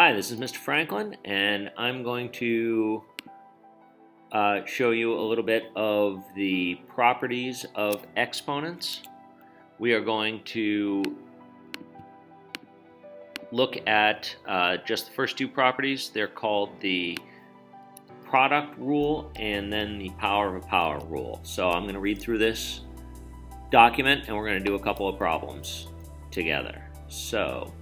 Hi, this is Mr. Franklin, and I'm going to show you a little bit of the properties of exponents. We are going to look at just the first two properties. They're called the product rule and then the power of a power rule. So I'm going to read through this document and we're going to do a couple of problems together. So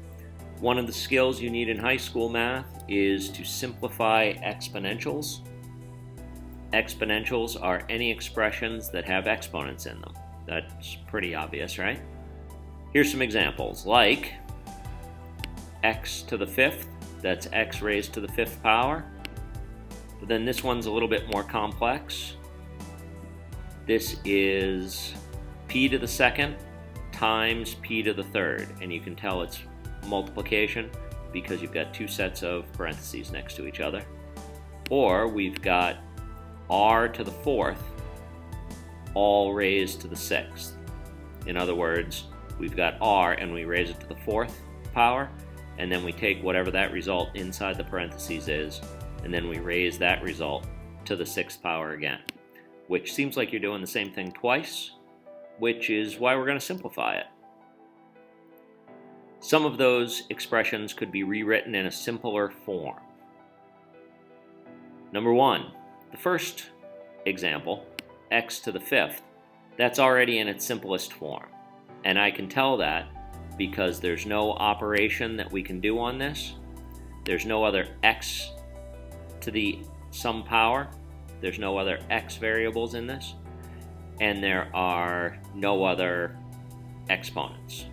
one of the skills you need in high school math is to simplify exponentials. Exponentials are any expressions that have exponents in them. That's pretty obvious, right? Here's some examples, like x to the fifth, that's x raised to the fifth power. But then this one's a little bit more complex. This is p to the second times p to the third, and you can tell it's multiplication because you've got two sets of parentheses next to each other. Or we've got r to the fourth all raised to the sixth. In other words, we've got r and we raise it to the fourth power, and then we take whatever that result inside the parentheses is, and then we raise that result to the sixth power again, which seems like you're doing the same thing twice, which is why we're going to simplify it. Some of those expressions could be rewritten in a simpler form. Number one, the first example, x to the fifth, that's already in its simplest form. And I can tell that because there's no operation that we can do on this. There's no other x to the some power. There's no other x variables in this. And there are no other exponents.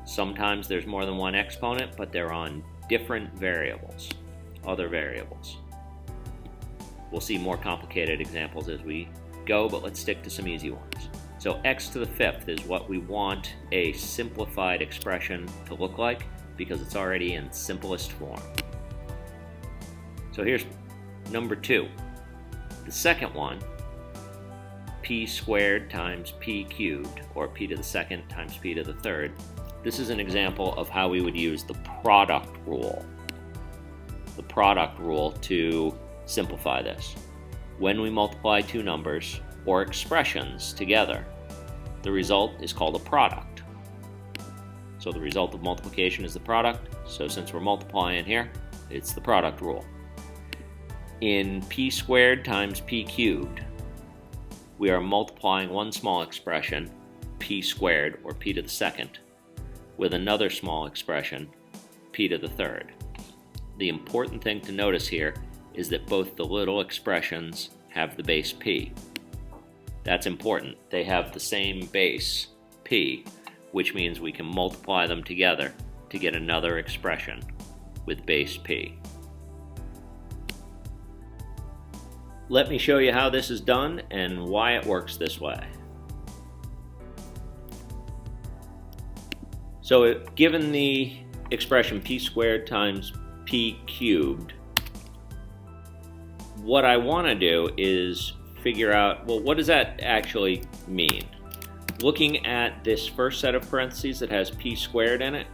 Sometimes there's more than one exponent, but they're on different variables, other variables. We'll see more complicated examples as we go, but let's stick to some easy ones. So x to the fifth is what we want a simplified expression to look like because it's already in simplest form. So here's number two. The second one, p squared times p cubed, or p to the second times p to the third. This is an example of how we would use the product rule. The product rule to simplify this. When we multiply two numbers or expressions together, the result is called a product. So the result of multiplication is the product. So since we're multiplying here, it's the product rule. In p squared times p cubed, we are multiplying one small expression, p squared, or p to the second, with another small expression, p to the third. The important thing to notice here is that both the little expressions have the base p. That's important. They have the same base, p, which means we can multiply them together to get another expression with base p. Let me show you how this is done and why it works this way. So given the expression p squared times p cubed, what I want to do is figure out, well, what does that actually mean? Looking at this first set of parentheses that has p squared in it,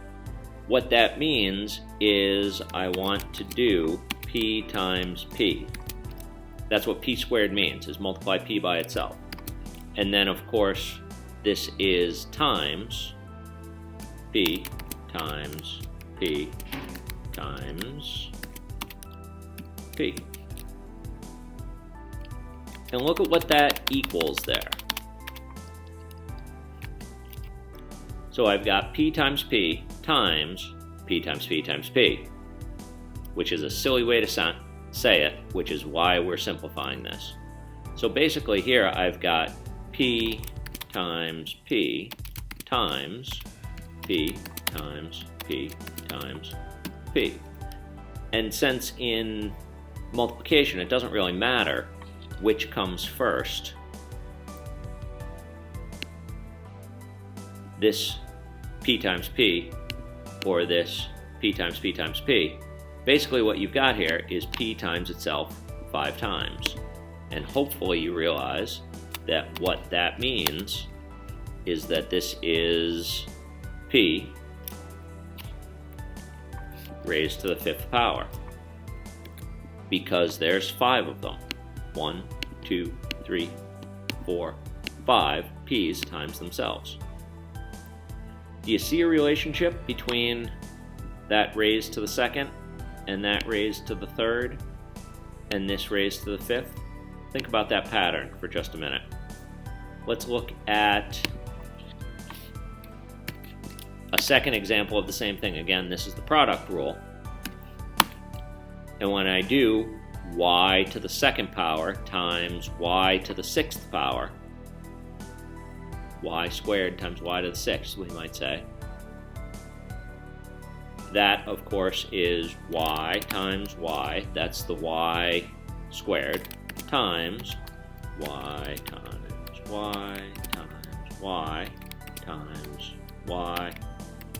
what that means is I want to do p times p. That's what p squared means, is multiply p by itself. And then, of course, this is times p times p times p. And look at what that equals there. So I've got p times p times p times p times p, which is a silly way to say it, which is why we're simplifying this. So basically here I've got p times p times p times p times p. And since in multiplication it doesn't really matter which comes first, this p times p or this p times p times p, basically what you've got here is p times itself 5 times. And hopefully you realize that what that means is that this is p raised to the 5th power, because there's 5 of them. 1, 2, 3, 4, 5 p's times themselves. Do you see a relationship between that raised to the 2nd and that raised to the 3rd and this raised to the 5th? Think about that pattern for just a minute. Let's look at a second example of the same thing. Again, this is the product rule. And when I do y to the 2nd power times y to the 6th power, y squared times y to the 6th, we might say. That, of course, is y times y. That's the y squared times y times y times y times y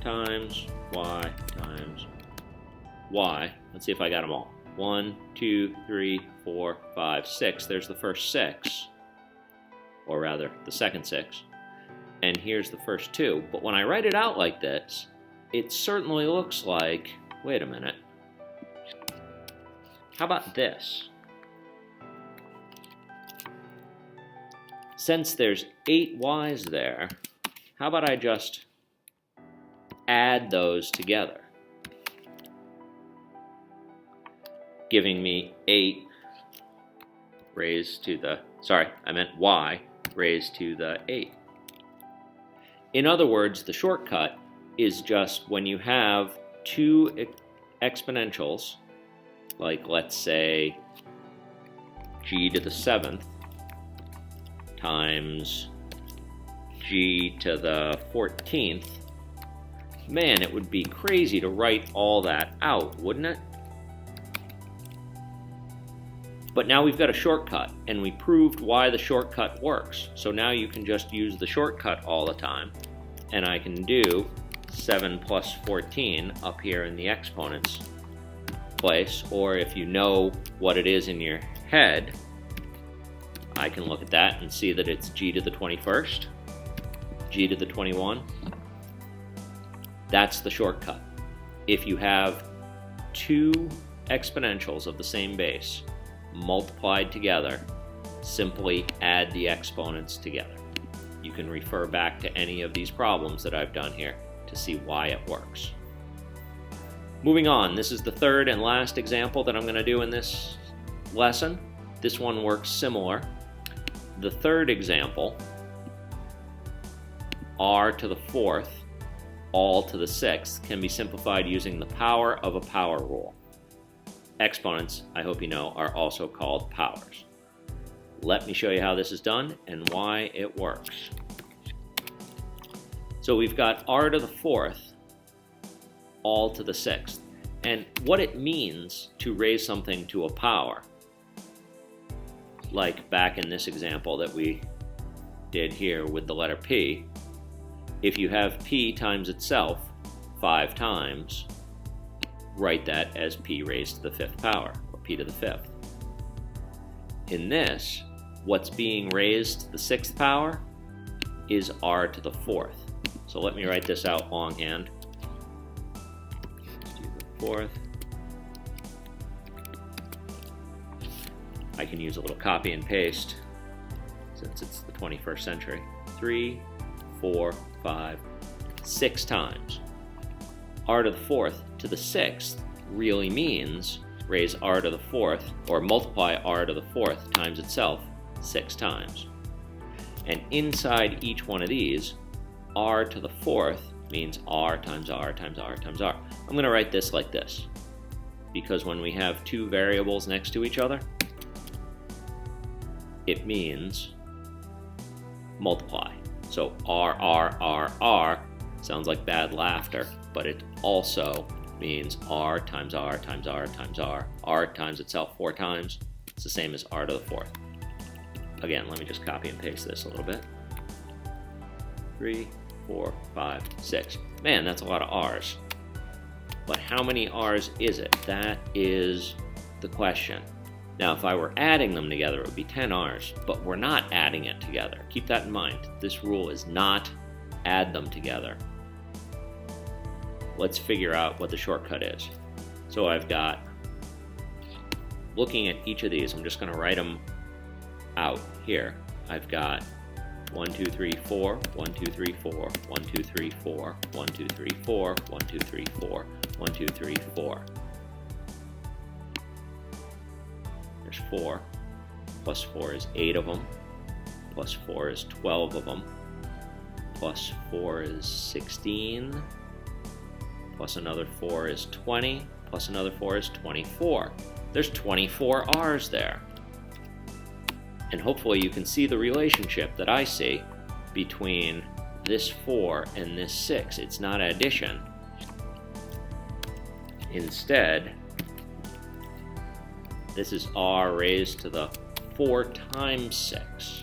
times y times y. Let's see if I got them all. 1, 2, 3, 4, 5, 6. There's the first 6, or rather the second 6. And here's the first 2. But when I write it out like this, it certainly looks like, wait a minute, how about this? Since there's 8 y's there, how about I just add those together, giving me 8 raised to the, sorry, I meant y raised to the 8. In other words, the shortcut is just when you have 2 exponentials, like let's say g to the 7th times g to the 14th, man, it would be crazy to write all that out, wouldn't it? But now we've got a shortcut, and we proved why the shortcut works. So now you can just use the shortcut all the time, and I can do 7 plus 14 up here in the exponents place, or if you know what it is in your head, I can look at that and see that it's g to the 21st, g to the 21. That's the shortcut. If you have 2 exponentials of the same base multiplied together, simply add the exponents together. You can refer back to any of these problems that I've done here to see why it works. Moving on, this is the third and last example that I'm going to do in this lesson. This one works similar. The third example, r to the 4th all to the 6th, can be simplified using the power of a power rule. Exponents, I hope you know, are also called powers. Let me show you how this is done and why it works. So we've got r to the 4th all to the 6th. And what it means to raise something to a power, like back in this example that we did here with the letter p, if you have p times itself 5 times, write that as p raised to the 5th power, or p to the 5th. In this, what's being raised to the 6th power is r to the 4th. So let me write this out longhand. Let's do the 4th. I can use a little copy and paste since it's the 21st century. 3, 4, 5, 6 times. R to the 4th to the 6th really means raise r to the 4th, or multiply r to the 4th times itself 6 times. And inside each one of these, r to the 4th means r times r times r times r. I'm going to write this like this, because when we have 2 variables next to each other, it means multiply. So r sounds like bad laughter, but it also means r times r times r times r times itself 4 times. It's the same as r to the 4th. Again, let me just copy and paste this a little bit. 3, 4, 5, 6. Man, that's a lot of r's. But how many r's is it? That is the question. Now, if I were adding them together, it would be 10 r's, but we're not adding it together. Keep that in mind. This rule is not add them together. Let's figure out what the shortcut is. So I've got, looking at each of these, I'm just going to write them out here. I've got 1, 2, 3, 4, 1, 2, 3, 4, 1, 2, 3, 4, 1, 2, 3, 4, 1, 2, 3, 4, 1, 2, 3, 4. There's 4. Plus 4 is 8 of them. Plus 4 is 12 of them. Plus 4 is 16. Plus another 4 is 20. Plus another 4 is 24. There's 24 R's there. And hopefully you can see the relationship that I see between this 4 and this 6. It's not addition. Instead, this is R raised to the 4 times 6.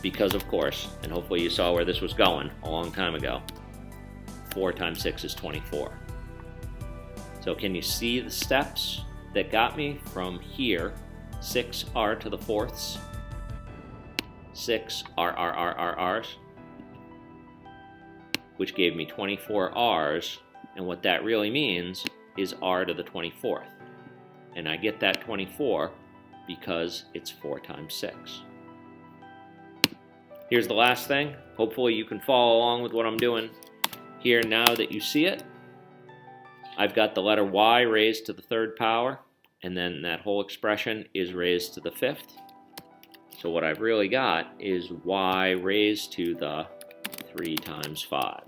Because of course, and hopefully you saw where this was going a long time ago, 4 times 6 is 24. So can you see the steps that got me from here? 6 R to the fourths, 6 R's, which gave me 24 R's, and what that really means is R to the 24th. And I get that 24 because it's 4 times 6. Here's the last thing. Hopefully you can follow along with what I'm doing here now that you see it. I've got the letter Y raised to the 3rd power, and then that whole expression is raised to the 5th. So what I've really got is Y raised to the 3 times 5.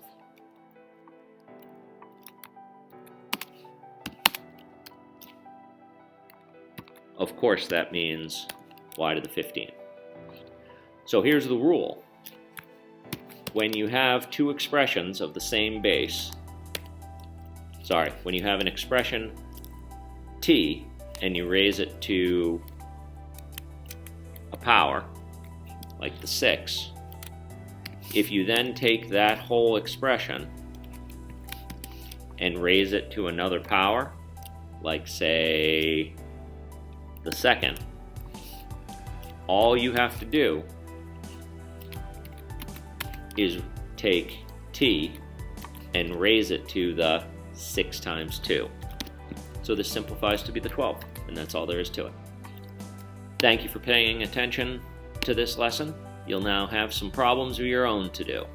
Of course that means Y to the 15. So here's the rule. When you have two expressions of the same base, when you have an expression t and you raise it to a power, like the 6, if you then take that whole expression and raise it to another power, like say the 2nd, all you have to do is take t and raise it to the 6 times 2. So this simplifies to be the 12th, and that's all there is to it. Thank you for paying attention to this lesson. You'll now have some problems of your own to do.